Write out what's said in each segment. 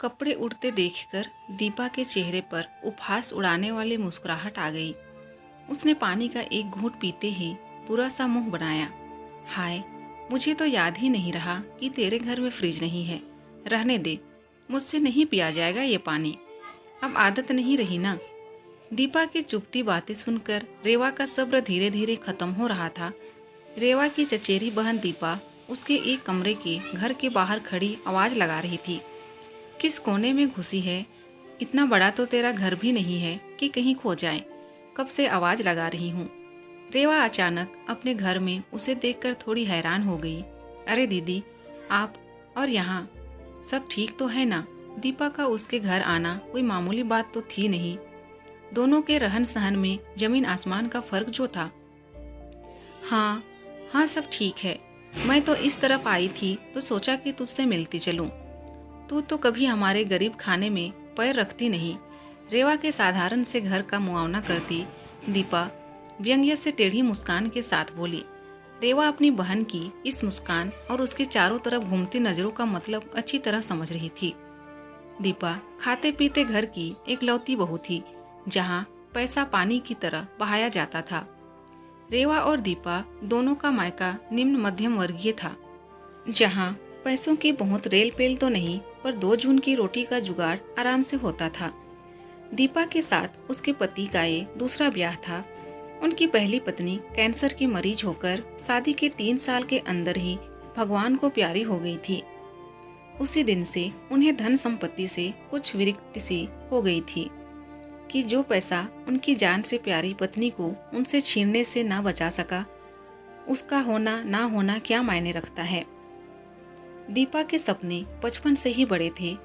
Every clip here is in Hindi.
कपड़े उड़ते देखकर दीपा के चेहरे पर उपहास उड़ाने वाली मुस्कुराहट आ गई। उसने पानी का एक घूंट पीते ही बुरा सा मुंह बनाया। हाय, मुझे तो याद ही नहीं रहा कि तेरे घर में फ्रिज नहीं है। रहने दे, मुझसे नहीं पिया जाएगा ये पानी। अब आदत नहीं रही ना। दीपा की चुपती बातें सुनकर रेवा का सब्र धीरे धीरे खत्म हो रहा था। रेवा की चचेरी बहन दीपा उसके एक कमरे के घर के बाहर खड़ी आवाज लगा रही थी। किस कोने में घुसी है? इतना बड़ा तो तेरा घर भी नहीं है कि कहीं खो जाए। कब से आवाज लगा रही हूँ। रेवा अचानक अपने घर में उसे देखकर थोड़ी हैरान हो गई। अरे दीदी, आप और यहाँ सब ठीक तो है ना? दीपा का उसके घर आना कोई मामूली बात तो थी नहीं। दोनों के रहन सहन में जमीन आसमान का फर्क जो था। हाँ हाँ, सब ठीक है। मैं तो इस तरफ आई थी तो सोचा कि तुझसे मिलती चलूं। तू तो कभी हमारे गरीब खाने में पैर रखती नहीं। रेवा के साधारण से घर का मुआवना करती दीपा व्यंग्य से टेढ़ी मुस्कान के साथ बोली। रेवा अपनी बहन की इस मुस्कान और उसके चारों तरफ घूमती नजरों का मतलब अच्छी तरह समझ रही थी। दीपा खाते पीते घर की एक लौती बहू थी, जहाँ पैसा पानी की तरह बहाया जाता था। रेवा और दीपा दोनों का मायका निम्न मध्यम वर्गीय था, जहाँ पैसों की बहुत रेल पेल तो नहीं, पर 2 जून की रोटी का जुगाड़ आराम से होता था। दीपा के साथ उसके पति का ये दूसरा ब्याह था। उनकी पहली पत्नी कैंसर की मरीज होकर शादी के 3 साल के अंदर ही भगवान को प्यारी हो गई थी। उसी दिन से उन्हें धन संपत्ति से कुछ विरक्ति सी हो गई थी कि जो पैसा उनकी जान से प्यारी पत्नी को उनसे छीनने से ना बचा सका, उसका होना ना होना क्या मायने रखता है। दीपा के सपने बचपन से ही बड़े थे,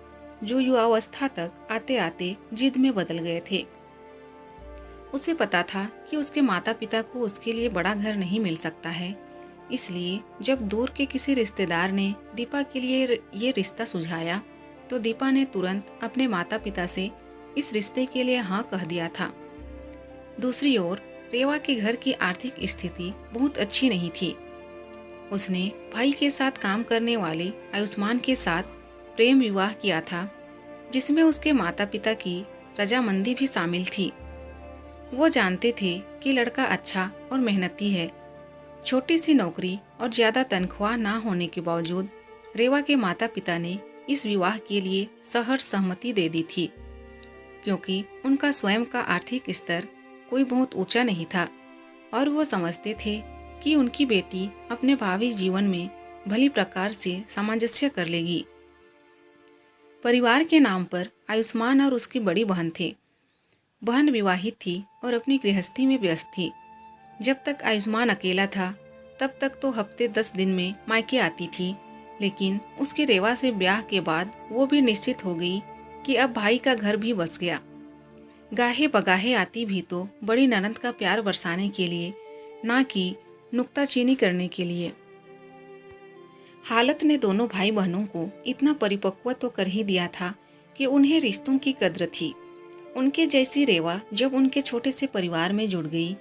जो युवावस्था तक आते आते जिद में बदल गए थे। उसे पता था कि उसके माता पिता को उसके लिए बड़ा घर नहीं मिल सकता है। इसलिए जब दूर के किसी रिश्तेदार ने दीपा के लिए ये रिश्ता सुझाया, तो दीपा ने तुरंत अपने माता पिता से इस रिश्ते के लिए हाँ कह दिया था। दूसरी ओर रेवा के घर की आर्थिक स्थिति बहुत अच्छी नहीं थी। उसने भाई के साथ काम करने वाले आयुष्मान के साथ प्रेम विवाह किया था, जिसमें उसके माता पिता की रजामंदी भी शामिल थी। वो जानते थे कि लड़का अच्छा और मेहनती है। छोटी सी नौकरी और ज्यादा तनख्वाह ना होने के बावजूद रेवा के माता पिता ने इस विवाह के लिए सहर्ष सहमति दे दी थी, क्योंकि उनका स्वयं का आर्थिक स्तर कोई बहुत ऊंचा नहीं था और वो समझते थे कि उनकी बेटी अपने भावी जीवन में भली प्रकार से सामंजस्य कर लेगी। परिवार के नाम पर आयुष्मान और उसकी बड़ी बहन थे। बहन विवाहित थी और अपनी गृहस्थी में व्यस्त थी। जब तक आयुष्मान अकेला था, तब तक तो हफ्ते 10 दिन में मायके आती थी, लेकिन उसके रेवा से ब्याह के बाद वो भी निश्चित हो गई कि अब भाई का घर भी बस गया। गाहे बगाहे आती भी तो बड़ी ननद का प्यार बरसाने के लिए, ना कि नुक्ताचीनी करने के लिए। हालत ने दोनों भाई बहनों को इतना परिपक्व तो कर ही दिया था कि उन्हें रिश्तों की कद्र थी। उनके जैसी रेवा जब उनके छोटे से परिवार में जुड़ गई,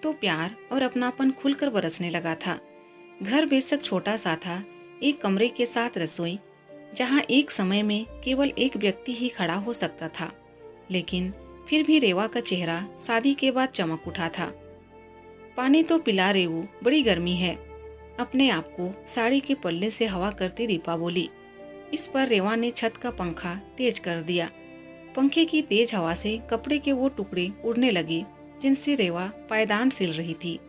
तो प्यार और अपनापन खुलकर बरसने लगा था। घर बेशक छोटा सा था, एक कमरे के साथ रसोई, जहां एक समय में केवल एक व्यक्ति ही खड़ा हो सकता था, लेकिन फिर भी रेवा का चेहरा शादी के बाद चमक उठा था। पानी तो पिला रेवू, बड़ी गर्मी है। अपने आप को साड़ी के पल्ले से हवा करती दीपा बोली। इस पर रेवा ने छत का पंखा तेज कर दिया। पंखे की तेज हवा से कपड़े के वो टुकड़े उड़ने लगे जिनसे रेवा पायदान सिल रही थी।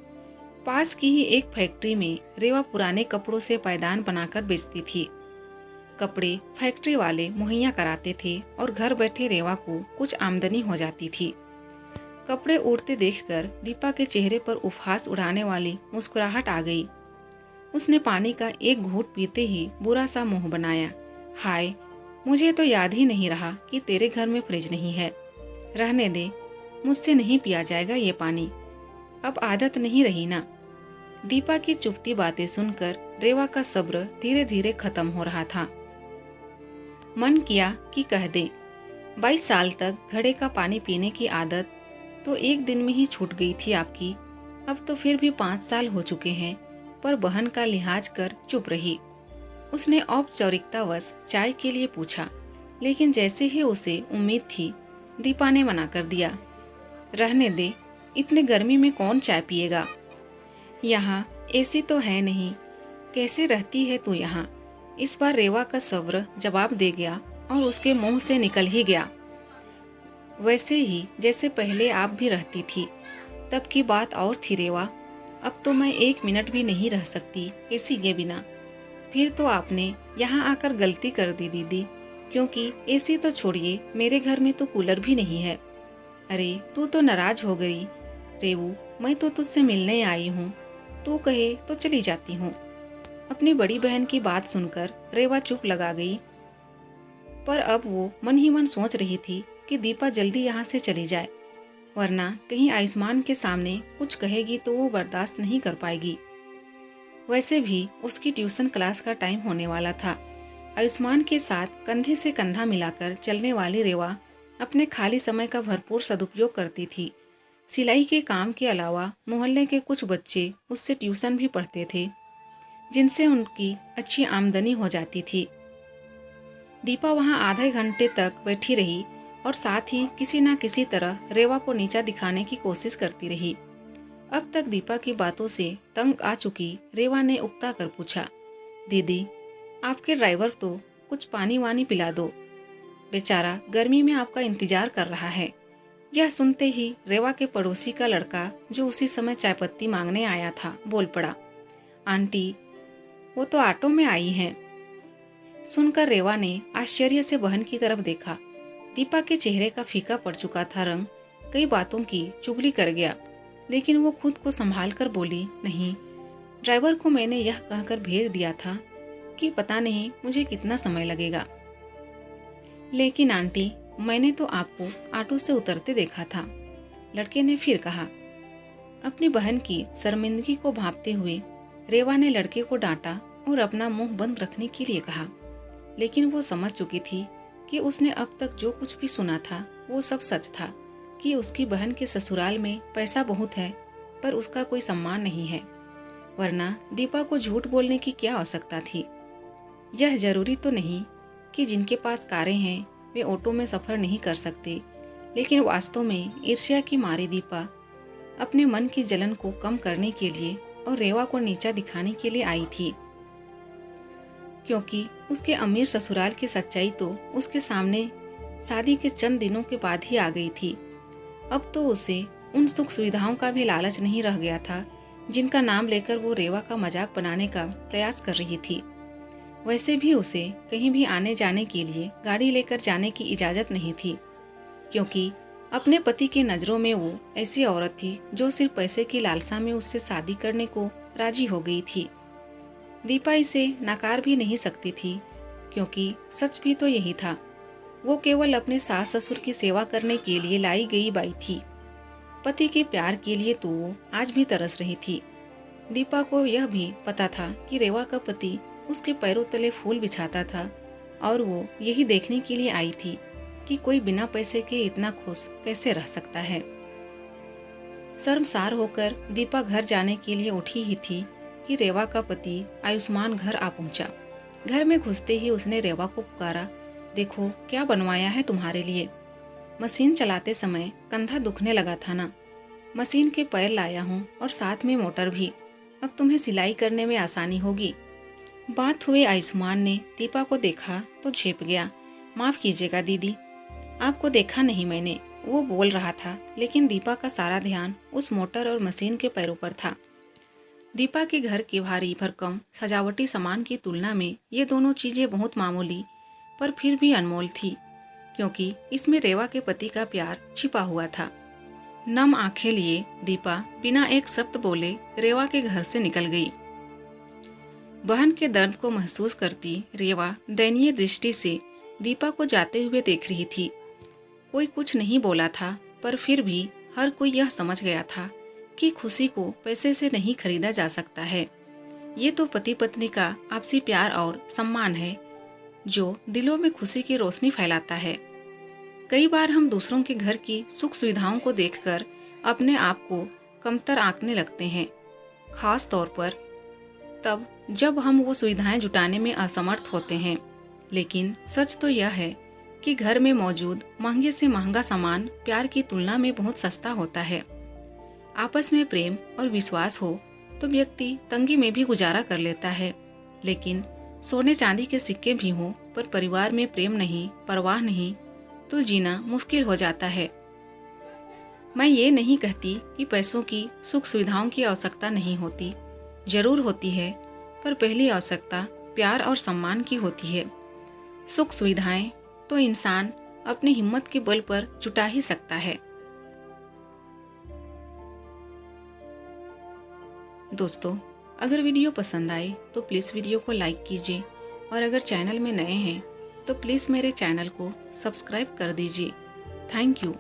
पास की ही एक फैक्ट्री में रेवा पुराने कपड़ों से पायदान बनाकर बेचती थी। कपड़े फैक्ट्री वाले मुहैया कराते थे और घर बैठे रेवा को कुछ आमदनी हो जाती थी। कपड़े उड़ते देखकर दीपा के चेहरे पर उपहास उड़ाने वाली मुस्कुराहट आ गई। उसने पानी का एक घूंट पीते ही बुरा सा मुंह बनाया। हाय, मुझे तो याद ही नहीं रहा कि तेरे घर में फ्रिज नहीं है। रहने दे, मुझसे नहीं पिया जाएगा ये पानी। अब आदत नहीं रही ना। दीपा की चुपती बातें सुनकर रेवा का सब्र धीरे धीरे खत्म हो रहा था। मन किया कि कह दे, 22 साल तक घड़े का पानी पीने की आदत तो एक दिन में ही छूट गई थी आपकी। अब तो फिर भी 5 साल हो चुके हैं, पर बहन का लिहाज कर चुप रही। उसने औपचारिकतावश चाय के लिए पूछा, लेकिन जैसे ही उसे उम्मीद थी, दीपा ने मना कर दिया। रहने दे, इतने गर्मी में कौन चाय पिएगा? यहाँ एसी तो है नहीं, कैसे रहती है तू यहाँ? इस बार रेवा का सब्र जवाब दे गया और उसके मुंह से निकल ही गया, वैसे ही जैसे पहले आप भी रहती थी। तब की बात और थी रेवा, अब तो मैं 1 मिनट भी नहीं रह सकती एसी के बिना। फिर तो आपने यहाँ आकर गलती कर दी दीदी, क्योंकि एसी तो छोड़िए, मेरे घर में तो कूलर भी नहीं है। अरे तू तो नाराज हो गई रेवू, मैं तो तुझसे मिलने आई हूँ, तू कहे तो चली जाती हूँ। अपनी बड़ी बहन की बात सुनकर रेवा चुप लगा गई, पर अब वो मन ही मन सोच रही थी कि दीपा जल्दी यहाँ से चली जाए, वरना कहीं आयुष्मान के सामने कुछ कहेगी तो वो बर्दाश्त नहीं कर पाएगी। वैसे भी उसकी ट्यूशन क्लास का टाइम होने वाला था। आयुष्मान के साथ कंधे से कंधा मिलाकर चलने वाली रेवा अपने खाली समय का भरपूर सदुपयोग करती थी। सिलाई के काम के अलावा मोहल्ले के कुछ बच्चे उससे ट्यूशन भी पढ़ते थे, जिनसे उनकी अच्छी आमदनी हो जाती थी। दीपा वहाँ आधे घंटे तक बैठी रही और साथ ही किसी न किसी तरह रेवा को नीचा दिखाने की कोशिश करती रही। अब तक दीपा की बातों से तंग आ चुकी रेवा ने उकता कर पूछा, दीदी आपके ड्राइवर तो कुछ पानी वानी पिला दो, बेचारा गर्मी में आपका इंतजार कर रहा है। यह सुनते ही रेवा के पड़ोसी का लड़का, जो उसी समय चाय पत्ती मांगने आया था, बोल पड़ा, आंटी वो तो ऑटो में आई हैं। सुनकर रेवा ने आश्चर्य से बहन की तरफ देखा। दीपा के चेहरे का फीका पड़ चुका था रंग, कई बातों की चुगली कर गया, लेकिन वो खुद को संभाल कर बोली, नहीं, ड्राइवर को मैंने यह कहकर भेज दिया था कि पता नहीं मुझे कितना समय लगेगा। लेकिन आंटी मैंने तो आपको ऑटो से उतरते देखा था, लड़के ने फिर कहा। अपनी बहन की शर्मिंदगी को भांपते हुए रेवा ने लड़के को डांटा और अपना मुंह बंद रखने के लिए कहा, लेकिन वो समझ चुकी थी कि उसने अब तक जो कुछ भी सुना था वो सब सच था, कि उसकी बहन के ससुराल में पैसा बहुत है पर उसका कोई सम्मान नहीं है, वरना दीपा को झूठ बोलने की क्या आवश्यकता थी। यह जरूरी तो नहीं कि जिनके पास कारें हैं वे ऑटो में सफ़र नहीं कर सकते, लेकिन वास्तव में ईर्ष्या की मारी दीपा अपने मन की जलन को कम करने के लिए और रेवा को नीचा दिखाने के लिए आई थी, क्योंकि उसके अमीर ससुराल की सच्चाई तो उसके सामने शादी के चंद दिनों के बाद ही आ गई थी। अब तो उसे उन सुख सुविधाओं का भी लालच नहीं रह गया था जिनका नाम लेकर वो रेवा का मजाक बनाने का प्रयास कर रही थी। वैसे भी उसे कहीं भी आने जाने के लिए गाड़ी लेकर जाने की इजाज़त नहीं थी, क्योंकि अपने पति की नज़रों में वो ऐसी औरत थी जो सिर्फ पैसे की लालसा में उससे शादी करने को राजी हो गई थी। दीपा इसे नकार भी नहीं सकती थी, क्योंकि सच भी तो यही था, वो केवल अपने सास ससुर की सेवा करने के लिए लाई गई बाई थी। पति के प्यार के लिए तो वो आज भी तरस रही थी। दीपा को यह भी पता था कि रेवा का पति उसके पैरों तले फूल बिछाता था, और वो यही देखने के लिए आई थी कि कोई बिना पैसे के इतना खुश कैसे रह सकता है। शर्मसार होकर दीपा घर जाने के लिए उठी ही थी कि रेवा का पति आयुष्मान घर आ पहुंचा। घर में घुसते ही उसने रेवा को पुकारा, देखो क्या बनवाया है तुम्हारे लिए। मशीन चलाते समय कंधा दुखने लगा था ना, मशीन के पैर लाया हूँ और साथ में मोटर भी, अब तुम्हें सिलाई करने में आसानी होगी। बात हुए आयुष्मान ने दीपा को देखा तो झेप गया, माफ़ कीजिएगा दीदी, आपको देखा नहीं मैंने, वो बोल रहा था, लेकिन दीपा का सारा ध्यान उस मोटर और मशीन के पैरों पर था। दीपा के घर के भारी भरकम सजावटी सामान की तुलना में ये दोनों चीज़ें बहुत मामूली पर फिर भी अनमोल थी, क्योंकि इसमें रेवा के पति का प्यार छिपा हुआ था। नम आंखें लिए दीपा बिना एक शब्द बोले रेवा के घर से निकल गई। बहन के दर्द को महसूस करती रेवा दयनीय दृष्टि से दीपा को जाते हुए देख रही थी। कोई कुछ नहीं बोला था, पर फिर भी हर कोई यह समझ गया था कि खुशी को पैसे से नहीं खरीदा जा सकता है। ये तो पति पत्नी का आपसी प्यार और सम्मान है, जो दिलों में खुशी की रोशनी फैलाता है। कई बार हम दूसरों के घर की सुख सुविधाओं को देखकर अपने आप को कमतर आंकने लगते हैं, खास तौर पर तब जब हम वो सुविधाएं जुटाने में असमर्थ होते हैं। लेकिन सच तो यह है कि घर में मौजूद महंगे से महंगा सामान प्यार की तुलना में बहुत सस्ता होता है। आपस में प्रेम और विश्वास हो तो व्यक्ति तंगी में भी गुजारा कर लेता है, लेकिन सोने चांदी के सिक्के भी हों पर परिवार में प्रेम नहीं, परवाह नहीं, तो जीना मुश्किल हो जाता है। मैं ये नहीं कहती कि पैसों की, सुख सुविधाओं की आवश्यकता नहीं होती, जरूर होती है, पर पहली आवश्यकता प्यार और सम्मान की होती है। सुख सुविधाएं तो इंसान अपनी हिम्मत के बल पर जुटा ही सकता है। दोस्तों, अगर वीडियो पसंद आए तो प्लीज़ वीडियो को लाइक कीजिए और अगर चैनल में नए हैं तो प्लीज़ मेरे चैनल को सब्सक्राइब कर दीजिए। Thank you.